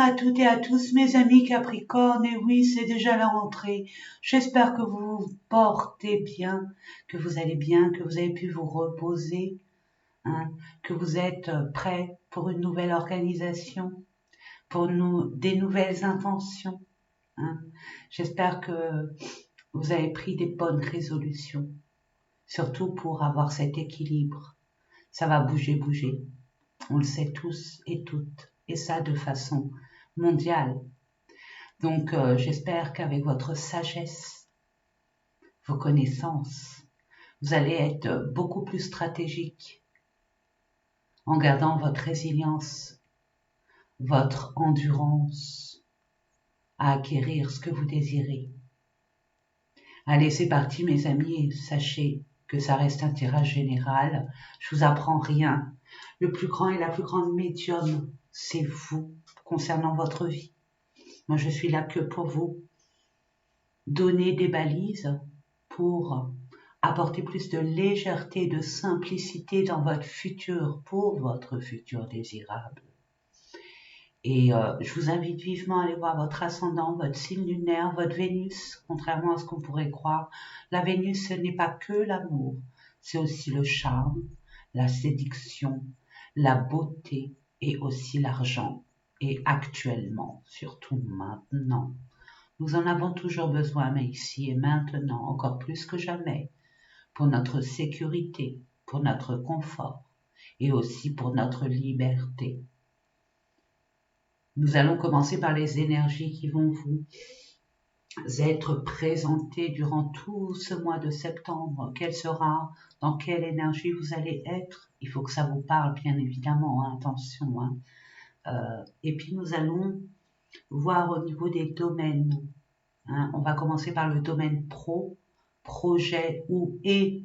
à toutes et à tous mes amis Capricorne, et oui, c'est déjà la rentrée. J'espère que vous vous portez bien, que vous allez bien, que vous avez pu vous reposer, hein, que vous êtes prêts pour une nouvelle organisation, pour des nouvelles intentions. Hein. J'espère que vous avez pris des bonnes résolutions, surtout pour avoir cet équilibre. Ça va bouger. On le sait tous et toutes, et ça de façon mondiale. Donc j'espère qu'avec votre sagesse, vos connaissances, vous allez être beaucoup plus stratégique en gardant votre résilience, votre endurance à acquérir ce que vous désirez. Allez, c'est parti mes amis, et sachez que ça reste un tirage général, je vous apprends rien. Le plus grand et la plus grande médium, c'est vous, concernant votre vie. Moi, je suis là que pour vous donner des balises pour apporter plus de légèreté, de simplicité dans votre futur, pour votre futur désirable. Et je vous invite vivement à aller voir votre ascendant, votre signe lunaire, votre Vénus, contrairement à ce qu'on pourrait croire. La Vénus, ce n'est pas que l'amour, c'est aussi le charme, la séduction, la beauté et aussi l'argent. Et actuellement, surtout maintenant, nous en avons toujours besoin, mais ici et maintenant, encore plus que jamais, pour notre sécurité, pour notre confort et aussi pour notre liberté. Nous allons commencer par les énergies qui vont vous être présentées durant tout ce mois de septembre. Quelle sera, dans quelle énergie vous allez être? Il faut que ça vous parle, bien évidemment, hein, attention. Hein. Et puis nous allons voir au niveau des domaines. Hein. On va commencer par le domaine pro, projet ou et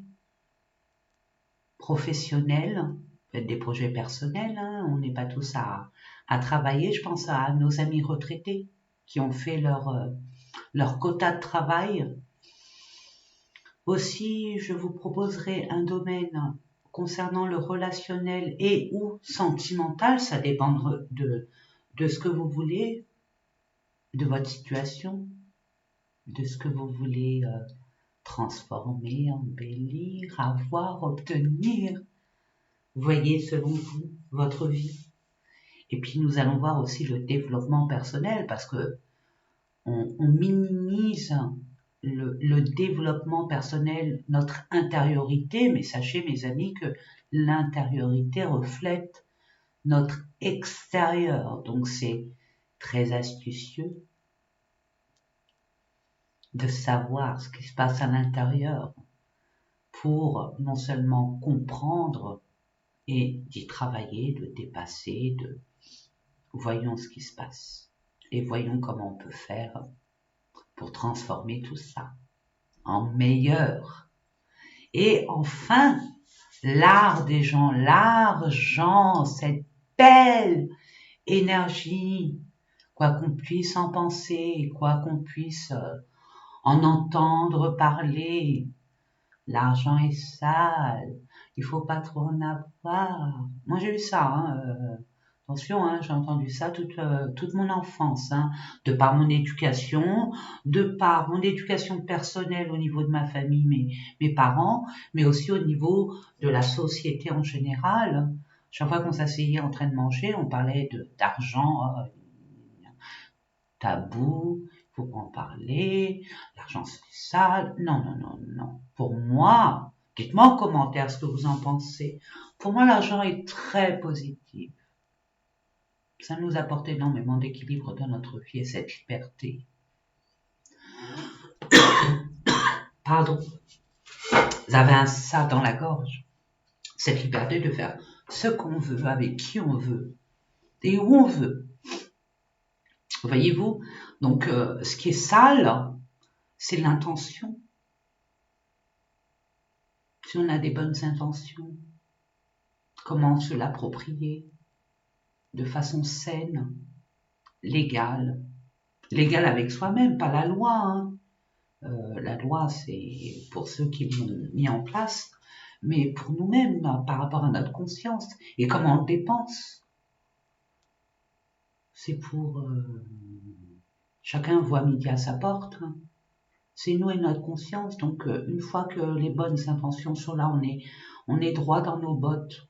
professionnel. Faites des projets personnels, hein. On n'est pas tous à travailler. Je pense à nos amis retraités qui ont fait leur quota de travail. Aussi, je vous proposerai un domaine concernant le relationnel et ou sentimental, ça dépend de ce que vous voulez, de votre situation, de ce que vous voulez transformer, embellir, avoir, obtenir. Voyez selon vous votre vie. Et puis nous allons voir aussi le développement personnel parce que on minimise le développement personnel, notre intériorité, mais sachez mes amis que l'intériorité reflète notre extérieur. Donc c'est très astucieux de savoir ce qui se passe à l'intérieur pour non seulement comprendre et d'y travailler, de dépasser, voyons ce qui se passe et voyons comment on peut faire pour transformer tout ça en meilleur. Et enfin, l'art des gens, l'argent, cette belle énergie, quoi qu'on puisse en penser, quoi qu'on puisse en entendre parler, l'argent est sale, il faut pas trop en avoir. Moi j'ai eu ça, hein, attention, hein, j'ai entendu ça toute mon enfance, hein, de par mon éducation, personnelle au niveau de ma famille, mes parents, mais aussi au niveau de la société en général. Chaque fois qu'on s'asseyait en train de manger, on parlait d'argent, tabou, faut pas en parler, l'argent c'est sale. Non. Pour moi, dites-moi en commentaire ce que vous en pensez. Pour moi, l'argent est très positif. Ça nous apporte énormément d'équilibre dans notre vie et cette liberté. Pardon, vous avez un ça dans la gorge. Cette liberté de faire ce qu'on veut, avec qui on veut et où on veut. Voyez-vous, donc ce qui est sale, c'est l'intention. Si on a des bonnes intentions, comment se l'approprier de façon saine, légale avec soi-même, pas la loi. Hein. La loi, c'est pour ceux qui l'ont mis en place, mais pour nous-mêmes, par rapport à notre conscience et comment on dépense. c'est pour... chacun voit midi à sa porte. Hein. C'est nous et notre conscience. Donc, une fois que les bonnes intentions sont là, on est droit dans nos bottes.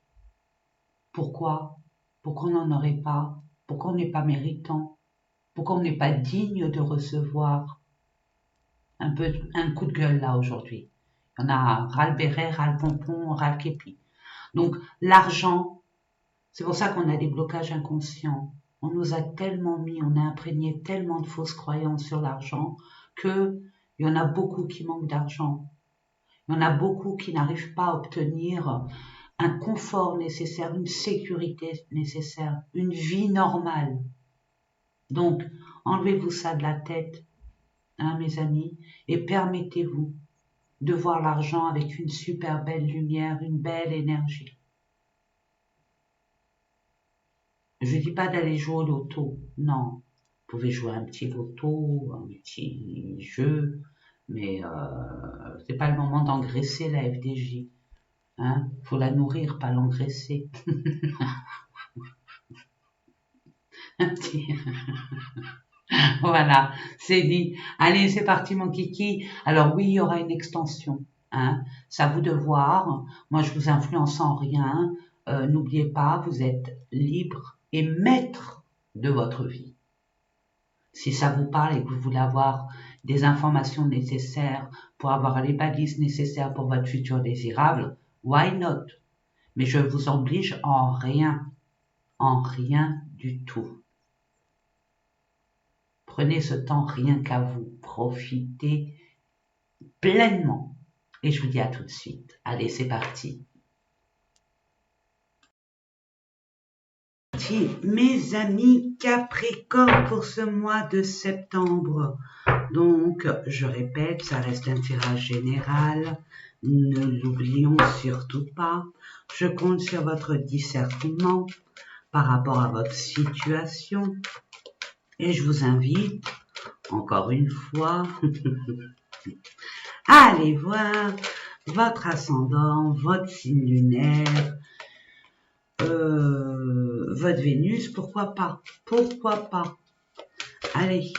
Pourquoi? Pourquoi on n'en aurait pas? Pourquoi on n'est pas méritant? Pourquoi on n'est pas digne de recevoir un coup de gueule là aujourd'hui? Il y en a ras le béret, ras le pompon, ras le képi. Donc, l'argent, c'est pour ça qu'on a des blocages inconscients. On nous a tellement mis, on a imprégné tellement de fausses croyances sur l'argent que il y en a beaucoup qui manquent d'argent. Il y en a beaucoup qui n'arrivent pas à obtenir un confort nécessaire, une sécurité nécessaire, une vie normale. Donc, enlevez-vous ça de la tête, hein, mes amis, et permettez-vous de voir l'argent avec une super belle lumière, une belle énergie. Je dis pas d'aller jouer au loto, non. Vous pouvez jouer un petit loto, un petit jeu, mais c'est pas le moment d'engraisser la FDJ. Hein, faut la nourrir, pas l'engraisser. Un petit... Voilà, c'est dit. Allez, c'est parti mon kiki. Alors oui, il y aura une extension. Hein. C'est à vous de voir. Moi, je vous influence en rien. N'oubliez pas, vous êtes libre et maître de votre vie. Si ça vous parle et que vous voulez avoir des informations nécessaires pour avoir les balises nécessaires pour votre futur désirable, why not? Mais je vous oblige en rien du tout. Prenez ce temps rien qu'à vous, profitez pleinement. Et je vous dis à tout de suite. Allez, c'est parti. Mes amis Capricorne pour ce mois de septembre. Donc, je répète, ça reste un tirage général. Ne l'oublions surtout pas. Je compte sur votre discernement par rapport à votre situation. Et je vous invite, encore une fois, à aller voir votre ascendant, votre signe lunaire, votre Vénus, pourquoi pas? Allez,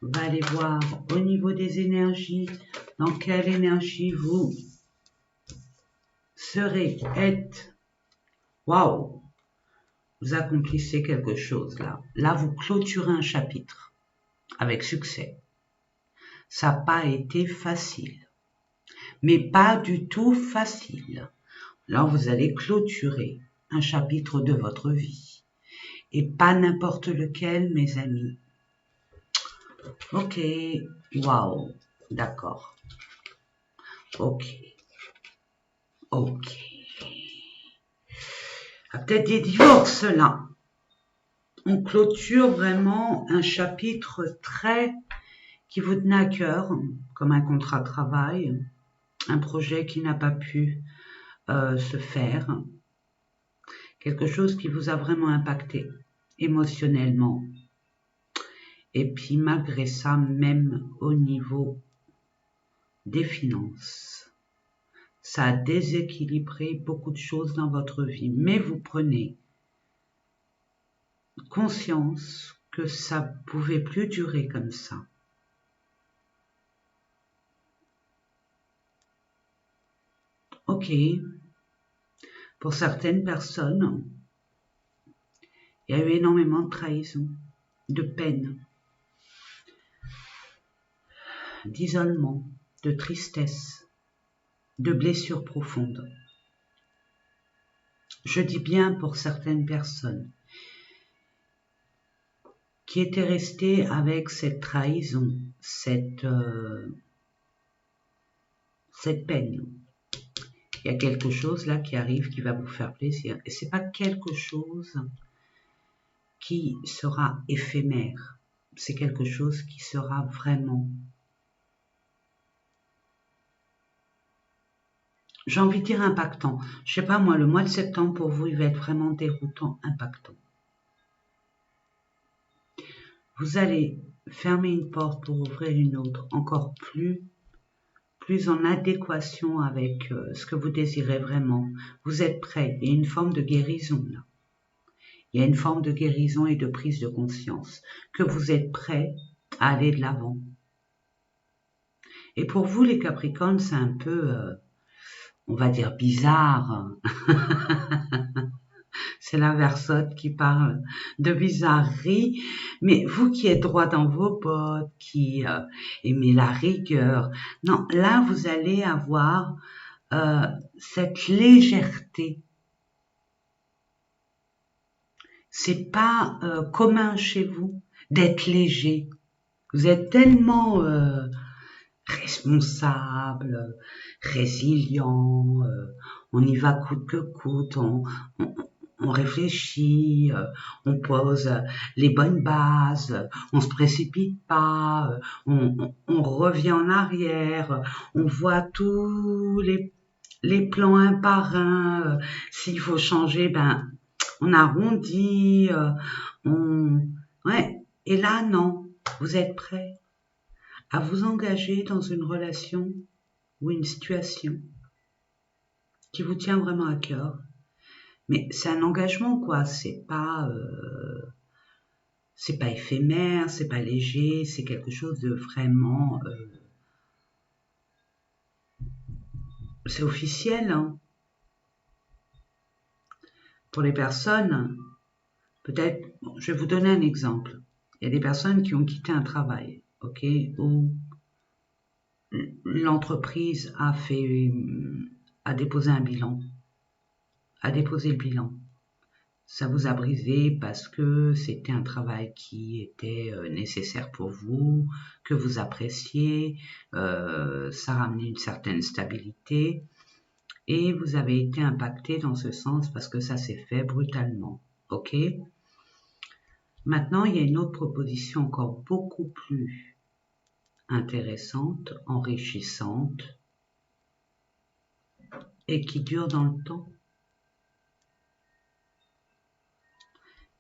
on va aller voir au niveau des énergies, dans quelle énergie vous serez, êtes. Waouh, vous accomplissez quelque chose là. Là, vous clôturez un chapitre avec succès. Ça n'a pas été facile, mais pas du tout facile. Là, vous allez clôturer un chapitre de votre vie. Et pas n'importe lequel, mes amis. Ok, waouh, d'accord. Ok. Peut-être des divorces là. On clôture vraiment un chapitre très qui vous tenait à cœur, comme un contrat de travail, un projet qui n'a pas pu se faire, quelque chose qui vous a vraiment impacté émotionnellement. Et puis malgré ça, même au niveau des finances, ça a déséquilibré beaucoup de choses dans votre vie. Mais vous prenez conscience que ça ne pouvait plus durer comme ça. Ok, pour certaines personnes, il y a eu énormément de trahison, de peine, d'isolement, de tristesse, de blessures profondes. Je dis bien pour certaines personnes qui étaient restées avec cette trahison, cette peine. Il y a quelque chose là qui arrive qui va vous faire plaisir. Et c'est pas quelque chose qui sera éphémère. C'est quelque chose qui sera vraiment, j'ai envie de dire impactant. Je sais pas moi, le mois de septembre pour vous, il va être vraiment déroutant, impactant. Vous allez fermer une porte pour ouvrir une autre, encore plus en adéquation avec ce que vous désirez vraiment. Vous êtes prêt, il y a une forme de guérison là. Il y a une forme de guérison et de prise de conscience, que vous êtes prêts à aller de l'avant. Et pour vous, les Capricornes, c'est un peu, on va dire, bizarre. C'est la Verseaute qui parle de bizarrerie. Mais vous qui êtes droit dans vos bottes, qui aimez la rigueur, non, là, vous allez avoir cette légèreté. C'est pas commun chez vous d'être léger. Vous êtes tellement responsable, résilient, on y va coûte que coûte, on réfléchit, on pose les bonnes bases, on se précipite pas, on revient en arrière, on voit tous les plans un par un. S'il faut changer, ben on arrondit, ouais. Et là, non, vous êtes prêt à vous engager dans une relation ou une situation qui vous tient vraiment à cœur. Mais c'est un engagement, quoi. C'est pas éphémère, c'est pas léger, c'est quelque chose de vraiment, c'est officiel, hein. Pour les personnes, peut-être, bon, je vais vous donner un exemple. Il y a des personnes qui ont quitté un travail, ok, où l'entreprise a déposé un bilan, a déposé le bilan. Ça vous a brisé parce que c'était un travail qui était nécessaire pour vous, que vous appréciez, ça ramenait une certaine stabilité et vous avez été impacté dans ce sens parce que ça s'est fait brutalement. Ok? Maintenant, il y a une autre proposition encore beaucoup plus intéressante, enrichissante et qui dure dans le temps.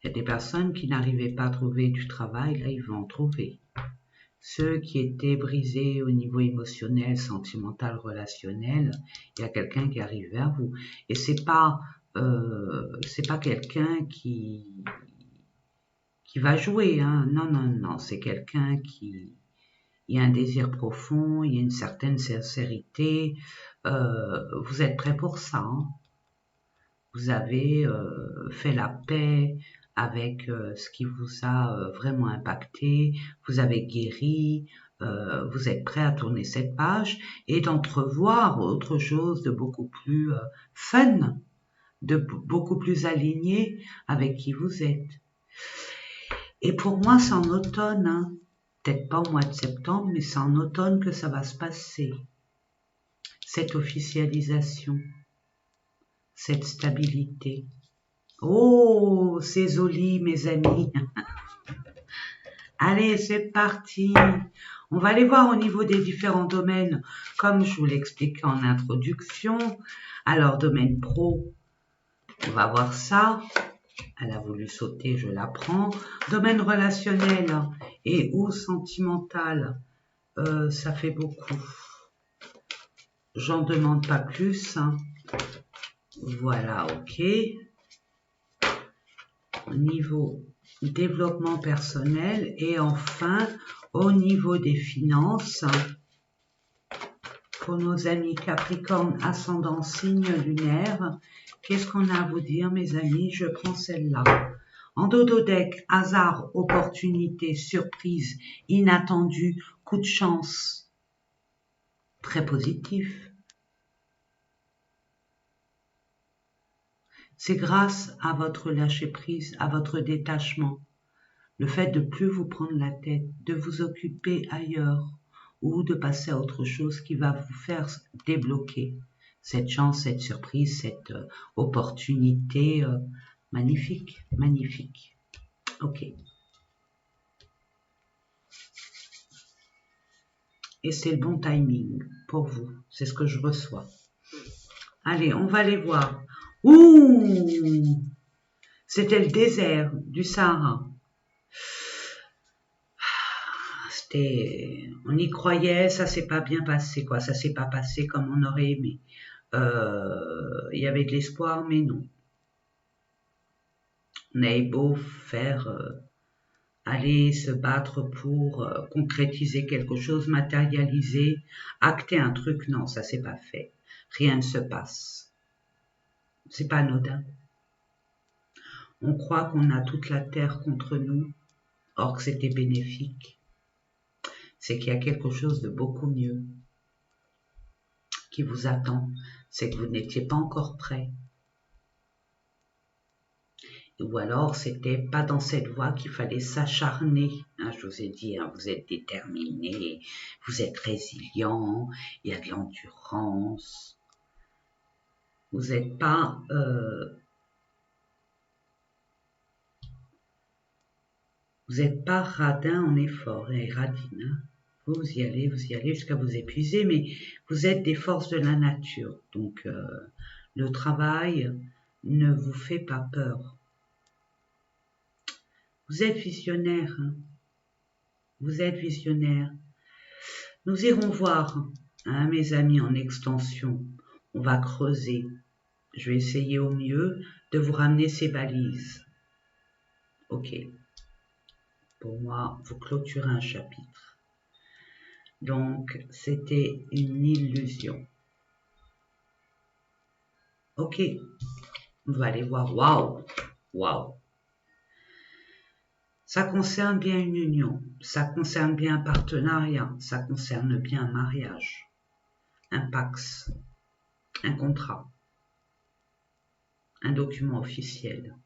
Il y a des personnes qui n'arrivaient pas à trouver du travail, là ils vont en trouver. Ceux qui étaient brisés au niveau émotionnel, sentimental, relationnel, il y a quelqu'un qui arrive vers vous. Et c'est pas quelqu'un qui va jouer, hein. Non, non, non, c'est quelqu'un qui, il y a un désir profond, il y a une certaine sincérité. Vous êtes prêts pour ça, hein. Vous avez fait la paix avec ce qui vous a vraiment impacté, vous avez guéri, vous êtes prêt à tourner cette page et d'entrevoir autre chose de beaucoup plus fun, de beaucoup plus aligné avec qui vous êtes. Et pour moi, c'est en automne, hein, peut-être pas au mois de septembre, mais c'est en automne que ça va se passer, cette officialisation, cette stabilité. Oh, c'est joli, mes amis. Allez, c'est parti. On va aller voir au niveau des différents domaines, comme je vous l'expliquais en introduction. Alors, domaine pro, on va voir ça. Elle a voulu sauter, je la prends. Domaine relationnel et ou sentimental, ça fait beaucoup. J'en demande pas plus, hein. Voilà, ok. Au niveau développement personnel et enfin au niveau des finances pour nos amis Capricorne ascendant signe lunaire. Qu'est-ce qu'on a à vous dire, mes amis? Je prends celle-là. En dodo-deck, hasard, opportunité, surprise, inattendu, coup de chance. Très positif. C'est grâce à votre lâcher-prise, à votre détachement, le fait de plus vous prendre la tête, de vous occuper ailleurs ou de passer à autre chose qui va vous faire débloquer cette chance, cette surprise, cette opportunité magnifique, magnifique. Ok. Et c'est le bon timing pour vous, c'est ce que je reçois. Allez, on va les voir. Ouh! C'était le désert du Sahara. On y croyait, ça s'est pas bien passé, quoi. Ça s'est pas passé comme on aurait aimé. Il y avait de l'espoir, mais non. On avait beau faire, aller se battre pour concrétiser quelque chose, matérialiser, acter un truc, non, ça c'est pas fait. Rien ne se passe. C'est pas anodin. On croit qu'on a toute la terre contre nous, or que c'était bénéfique. C'est qu'il y a quelque chose de beaucoup mieux qui vous attend. C'est que vous n'étiez pas encore prêt. Ou alors, c'était pas dans cette voie qu'il fallait s'acharner. Hein, je vous ai dit, hein, vous êtes déterminé, vous êtes résilient, il y a de l'endurance. Vous n'êtes pas... vous n'êtes pas radin en effort et radine. Hein. Vous y allez jusqu'à vous épuiser, mais vous êtes des forces de la nature. Donc, le travail ne vous fait pas peur. Vous êtes visionnaire. Hein. Vous êtes visionnaire. Nous irons voir, hein, mes amis, en extension. On va creuser. Je vais essayer au mieux de vous ramener ces balises. Ok. Pour moi, vous clôturez un chapitre. Donc, c'était une illusion. Ok. On va aller voir. Waouh. Waouh. Ça concerne bien une union. Ça concerne bien un partenariat. Ça concerne bien un mariage. Un pax. Un contrat. Un document officiel.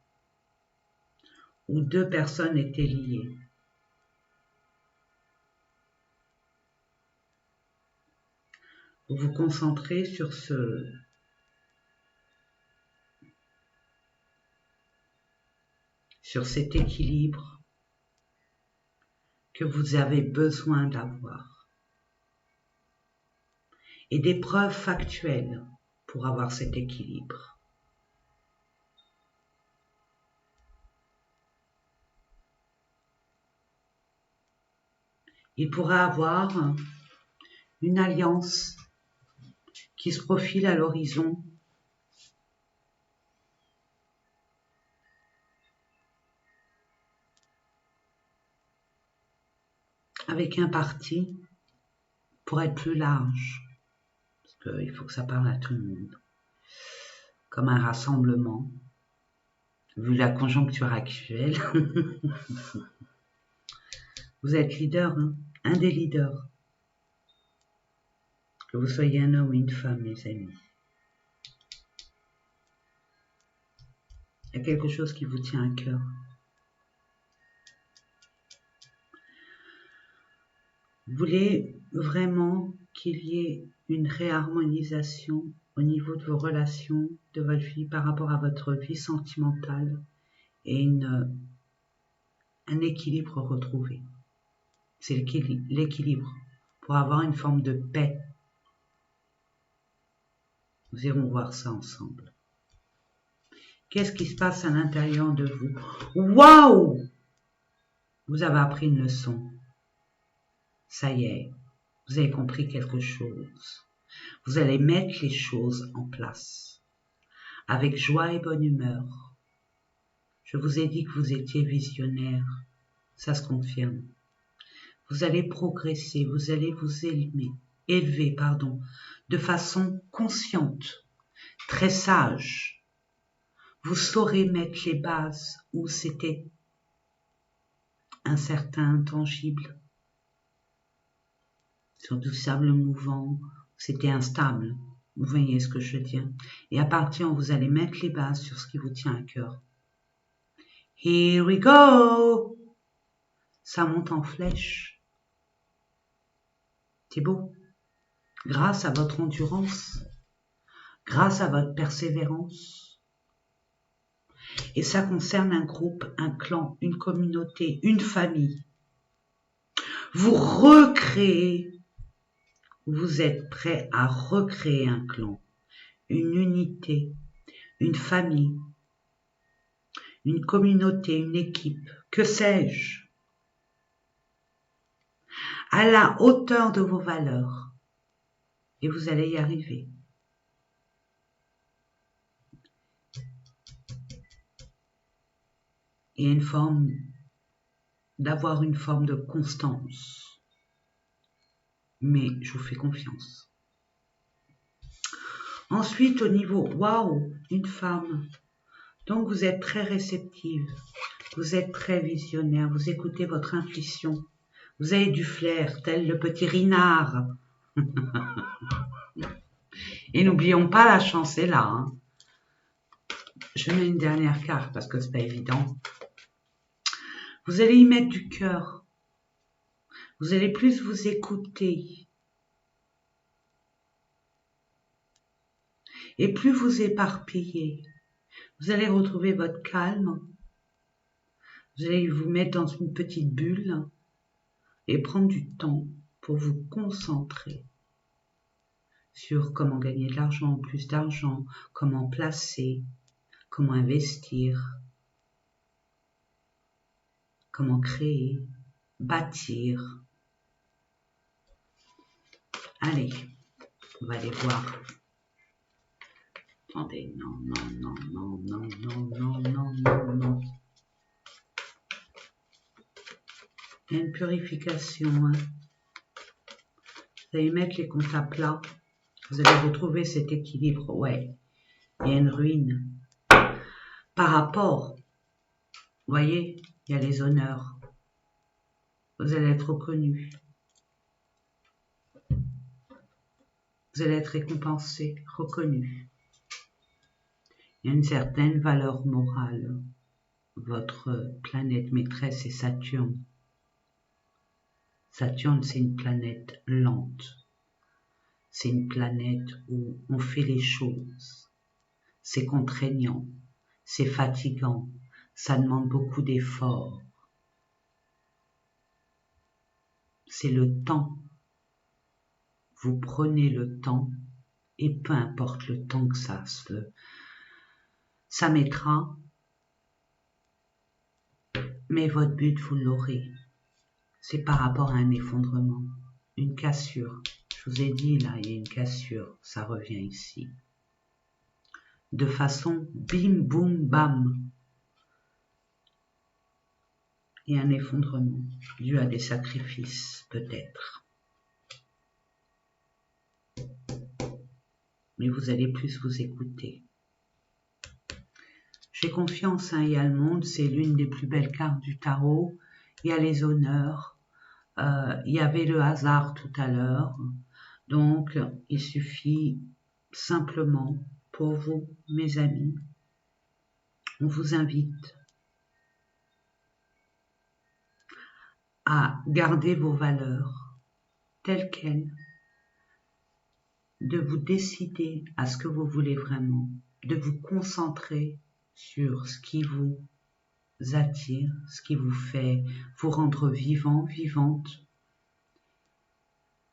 Où deux personnes étaient liées. Vous vous concentrez sur cet équilibre que vous avez besoin d'avoir. Et des preuves factuelles pour avoir cet équilibre. Il pourrait avoir une alliance qui se profile à l'horizon avec un parti pour être plus large, parce qu'il faut que ça parle à tout le monde, comme un rassemblement, vu la conjoncture actuelle. Vous êtes leader, hein, un des leaders, que vous soyez un homme ou une femme, mes amis. Il y a quelque chose qui vous tient à cœur. Vous voulez vraiment qu'il y ait une réharmonisation au niveau de vos relations, de votre vie par rapport à votre vie sentimentale et un équilibre retrouvé. C'est l'équilibre pour avoir une forme de paix. Nous irons voir ça ensemble. Qu'est-ce qui se passe à l'intérieur de vous? Waouh! Vous avez appris une leçon. Ça y est, vous avez compris quelque chose. Vous allez mettre les choses en place. Avec joie et bonne humeur. Je vous ai dit que vous étiez visionnaire. Ça se confirme. Vous allez progresser, vous allez vous élever, de façon consciente, très sage. Vous saurez mettre les bases où c'était incertain, intangible, sur du sable mouvant, c'était instable. Vous voyez ce que je veux dire? Et à partir, vous allez mettre les bases sur ce qui vous tient à cœur. Here we go! Ça monte en flèche. C'est beau. Grâce à votre endurance, grâce à votre persévérance. Et ça concerne un groupe, un clan, une communauté, une famille. Vous recréez, vous êtes prêt à recréer un clan, une unité, une famille, une communauté, une équipe, que sais-je, à la hauteur de vos valeurs. Et vous allez y arriver. et d'avoir une forme de constance. Mais je vous fais confiance. Ensuite, au niveau, waouh, une femme. Donc, vous êtes très réceptive, vous êtes très visionnaire, vous écoutez votre intuition. Vous avez du flair, tel le petit Rinard. Et n'oublions pas, la chance est là. Hein. Je mets une dernière carte parce que c'est pas évident. Vous allez y mettre du cœur. Vous allez plus vous écouter. Et plus vous éparpillez. Vous allez retrouver votre calme. Vous allez vous mettre dans une petite bulle et prendre du temps pour vous concentrer sur comment gagner de l'argent, plus d'argent, comment placer, comment investir, comment créer, bâtir. Allez, on va aller voir. Attendez, non, non, non, non, non, non, non, non, non, non. Il y a une purification. Hein. Vous allez mettre les comptes à plat. Vous allez retrouver cet équilibre. Ouais, il y a une ruine. Par rapport, vous voyez, il y a les honneurs. Vous allez être reconnu. Vous allez être récompensé, reconnu. Il y a une certaine valeur morale. Votre planète maîtresse est Saturne. Saturne, c'est une planète lente. C'est une planète où on fait les choses. C'est contraignant, c'est fatigant, ça demande beaucoup d'efforts. C'est le temps. Vous prenez le temps et peu importe le temps que ça mettra, mais votre but, vous l'aurez. C'est par rapport à un effondrement, une cassure. Je vous ai dit, là, il y a une cassure, ça revient ici. De façon bim, boum, bam. Il y a un effondrement dû à des sacrifices, peut-être. Mais vous allez plus vous écouter. J'ai confiance, hein, il y a le monde, c'est l'une des plus belles cartes du tarot. Il y a les honneurs, il y avait le hasard tout à l'heure. Donc, il suffit simplement pour vous, mes amis, on vous invite à garder vos valeurs telles quelles, de vous décider à ce que vous voulez vraiment, de vous concentrer sur ce qui vous attire, ce qui vous fait vous rendre vivant, vivante,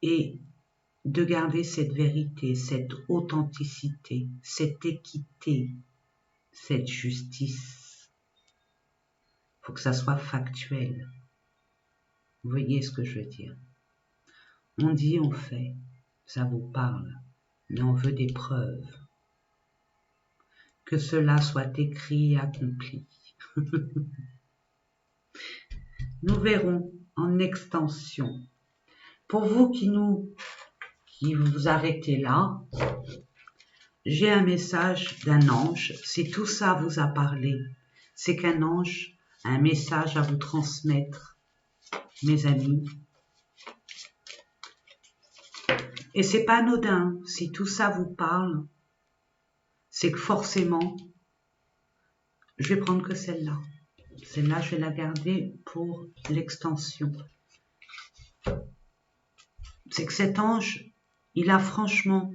et de garder cette vérité, cette authenticité, cette équité, cette justice. Il faut que ça soit factuel. Vous voyez ce que je veux dire? On dit, on fait, ça vous parle, mais on veut des preuves. Que cela soit écrit et accompli. Nous verrons en extension. Pour vous qui vous arrêtez là, j'ai un message d'un ange. Si tout ça vous a parlé, c'est qu'un ange a un message à vous transmettre, mes amis. Et c'est pas anodin. Si tout ça vous parle, c'est que forcément, je vais prendre que celle-là. Celle-là, je vais la garder pour l'extension. C'est que cet ange, il a franchement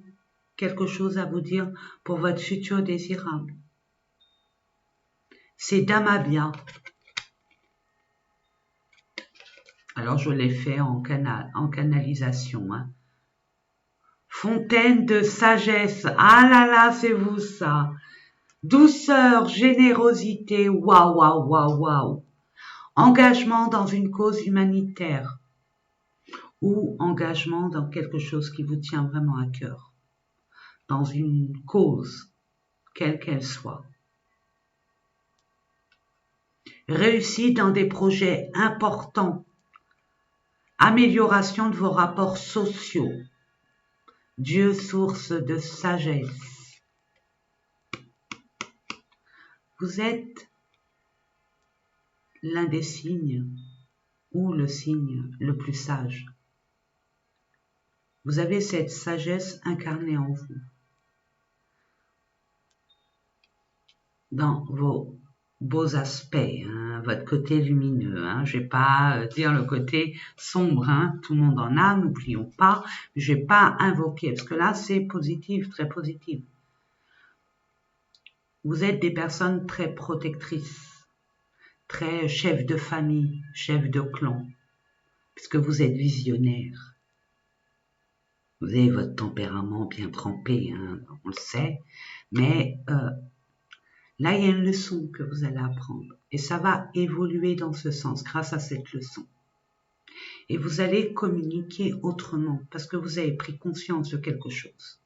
quelque chose à vous dire pour votre futur désirable. C'est Damabia. Alors, je l'ai fait en canalisation. Hein. Fontaine de sagesse. Ah là là, c'est vous ça. Douceur, générosité. Waouh, waouh, waouh, waouh. Engagement dans une cause humanitaire. Ou engagement dans quelque chose qui vous tient vraiment à cœur. Dans une cause, quelle qu'elle soit. réussite dans des projets importants, amélioration de vos rapports sociaux. Dieu, source de sagesse. Vous êtes l'un des signes ou le signe le plus sage. Vous avez cette sagesse incarnée en vous. Dans vos beaux aspects, hein, votre côté lumineux. Hein. Je vais pas dire le côté sombre, hein, tout le monde en a, n'oublions pas. Je vais pas invoquer, parce que là, c'est positif, très positif. Vous êtes des personnes très protectrices, très chefs de famille, chefs de clan, puisque vous êtes visionnaire. Vous avez votre tempérament bien trempé, hein, on le sait, mais là, il y a une leçon que vous allez apprendre et ça va évoluer dans ce sens grâce à cette leçon. Et vous allez communiquer autrement parce que vous avez pris conscience de quelque chose.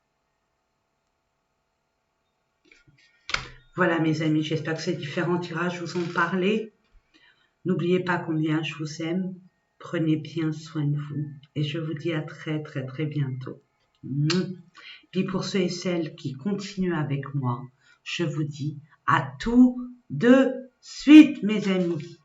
Voilà mes amis, j'espère que ces différents tirages vous ont parlé. N'oubliez pas combien je vous aime. Prenez bien soin de vous et je vous dis à très très très bientôt. Puis pour ceux et celles qui continuent avec moi, je vous dis à tout de suite mes amis.